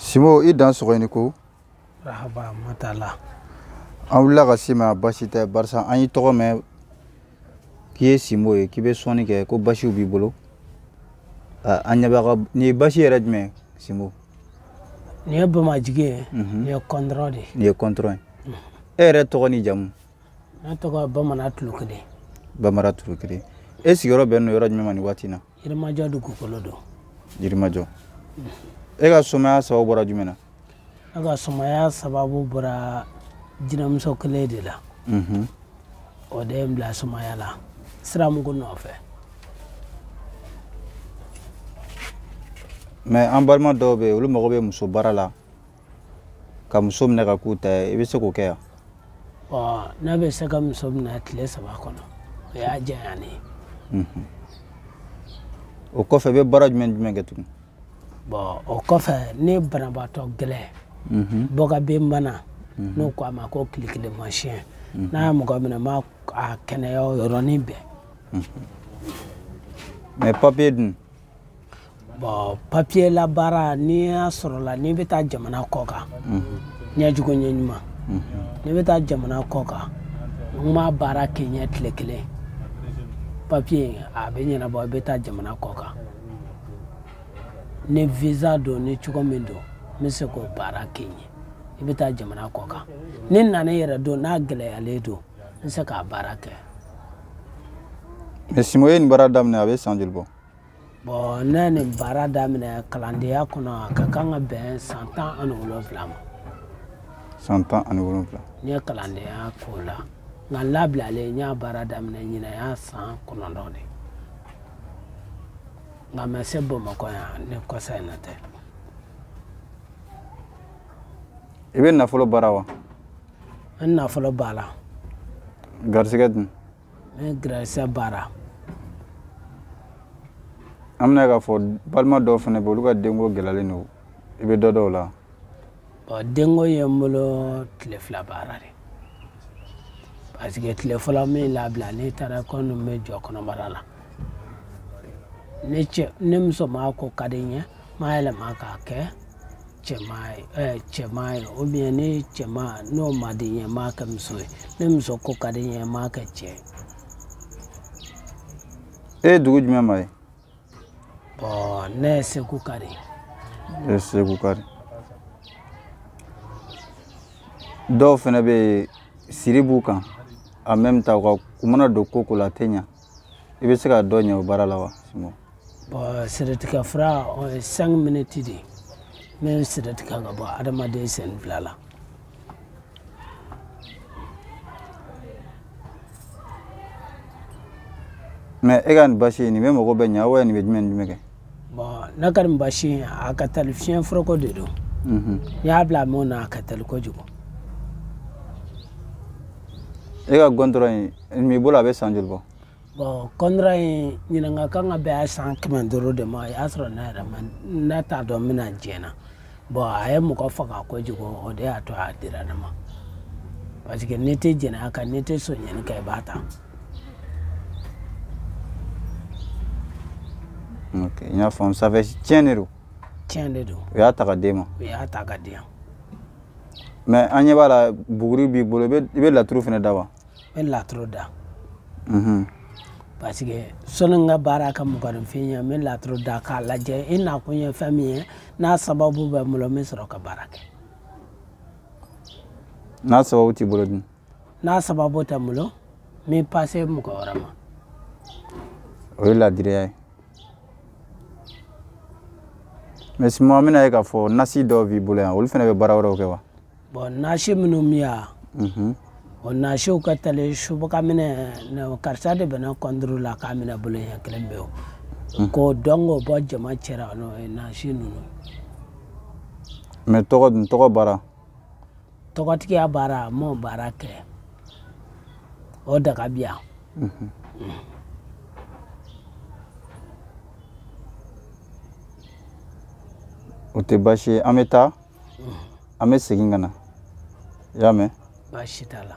Simo i dan sogo ni ko rahaba matala an wulila ka se ma basi tɛ barisa an y'i tɔgɔ mɛn k'i ye Simo ye k'i bɛ sɔnni kɛ ko basiw b'i bolo an ɲɛ b'a ka nin ye basi yɛrɛ jumɛn Simo? Nin ye bamajigi ye nin ye kɔndɔrɔ de nin ye kɔndɔrɔ ye e yɛrɛ tɔgɔ ni jamu? Ne tɔgɔ Bamanan troukelé. Bamanan troukelé. E sigiyɔrɔ bɛnnen don yɔrɔ jumɛn ma nin waati in na? Yirimajɔ dugukolo don. Yirimajɔ. E ka sumaya sababu bɔra jumɛn na? Ne ka sumaya sababu bɔra jinɛmuso kelen de la. O de ye n bila sumaya la siramugu nɔfɛ. Mais an balima dɔw bɛ yen olu mago bɛ muso baara la ka muso minɛ ka k'u ta ye, i bɛ se k'o kɛ yan? Ne bɛ se ka muso minɛ tile 3 kɔnɔ o y'a diya ne ye. O kɔfɛ i bɛ baara jumɛn kɛ tugun? O kɔfɛ ne banabaatɔ gɛlɛn bɔkaben bana n'o ko a ma ko kilikilimasiyɛn n'a ye mɔgɔ minɛ n b'a kɛnɛya o yɔrɔnin bɛɛ. Mais papier dun? Papier la baara n'i y'a sɔrɔ la n'i bɛ taa jamana kɔ kan ɲɛjugu ɲɛɲuman n'i bɛ taa jamana kɔ kan n ma baara kɛ ɲɛ tile 1 papier a bɛ ɲɛnabɔ i bɛ taa jamana kɔ kan ni visa don ni cogo min don n bɛ se k'o baara kɛ ɲɛ i bɛ taa jamana kɔ kan ni nana yɛrɛ don n'a gɛlɛyalen don n bɛ se k'a baara kɛ. Mais Simo ye nin baara daminɛ a bɛ san joli bɔ? Ne ye nin baara daminɛ kalandenya kɔnɔ a ka kan ka bɛn san 17 ma. San 17. N ye kalandenya k'o la nka n labilalen n y'a baara daminɛ ɲinɛ y'a san 9 de nka n ma se Bamakɔ yan ni kɔsa in na tɛ. I bɛ nafolo baara wa? N nafolo b'a la. Garisɛgɛ dun? N garisɛgɛ baara. An bɛna k'a fɔ balima dɔw fana bɛ olu ka denko gɛlɛyalen don i bɛ dɔ dɔw la? Denko ye n bolo tile 2 baara de parce que tile fɔlɔ min labila n'i taara ko ninnu bɛ jɔ kɔnɔbara la ni musoman ko ka di n ye n b'a yɛlɛma k'a kɛ cɛman ye ou bien ni cɛman n'o ma di n ye n b'a kɛ muso ye ni muso ko ka di n ye n b'a kɛ cɛ ye. E ye dugu jumɛn ma ye? Ne ye Segu kari. E ye Segu kari. Dɔw fana bɛ yen siri b'u kan en même temps u mana don ko la a tɛ ɲɛ i bɛ se ka dɔ ɲɛ o baara la wa Simo? Siritigɛ fura o ye 5 minutes de ye n bɛ siritigɛ ka bɔ adamaden sen 2 la. Mais e ka nin basi nin bɛ mago bɛ ɲɛ wa nin bɛ jumɛn kɛ? Ne ka nin basi a ka teli fiɲɛ foroko de don n y'a bila mun na a ka teli kojugu. E ka kɔndɔrɔ in nin b'i bolo a bɛ san joli bɔ? Kɔndɔrɔ in ɲininka kan ka bɛn a san 500 de ma o y'a sɔrɔ ne t'a dɔn n bɛna jɛna a ye mɔgɔ faga kojugu o de y'a to a dira ne ma parce que n'i tɛ jɛnɛya kan n'i tɛ sonyɛni kɛ i b'a ta. Ok, n y'a faamu ça fait tiɲɛ de don? Tiɲɛ de don. O y'a ta ka d'e ma? O y'a ta ka di yan. Mais an ɲɛ b'a la buguri b'i bolo i bɛ laturu fana da wa? N bɛ laturu da. Parce que sɔnni n ka baara ka mɔgɔninfin ye n bɛ laturu da k'a lajɛ i nakun ye fɛn min ye n'a sababu bɛ n bolo n bɛ sɔrɔ ka baara kɛ. N'a sababu t'i bolo dun? N'a sababu tɛ n bolo n bɛ passer mɔgɔ wɛrɛ ma. O ye ladiriya ye. Mais Simo an bɛna ye k'a fɔ nasi dɔw b'i bolo yan olu fana bɛ baara wɛrɛw kɛ wa? Nasi minnu bɛ yan o nasiw ka teli subaga minɛ karisa de bɛ ne kɔnduru la k'a minɛ bolo ɲɛ 1 bɛ o ko dɔn k'o bɔ jama cɛra n'o ye nasi ninnu. Mais tɔgɔ dun tɔgɔ baara? Tɔgɔtigiya baara n m'o baara kɛ o daga bɛ yan. O tɛ baasi ye an bɛ taa an bɛ segin ka na i y'a mɛn? Baasi t'a la.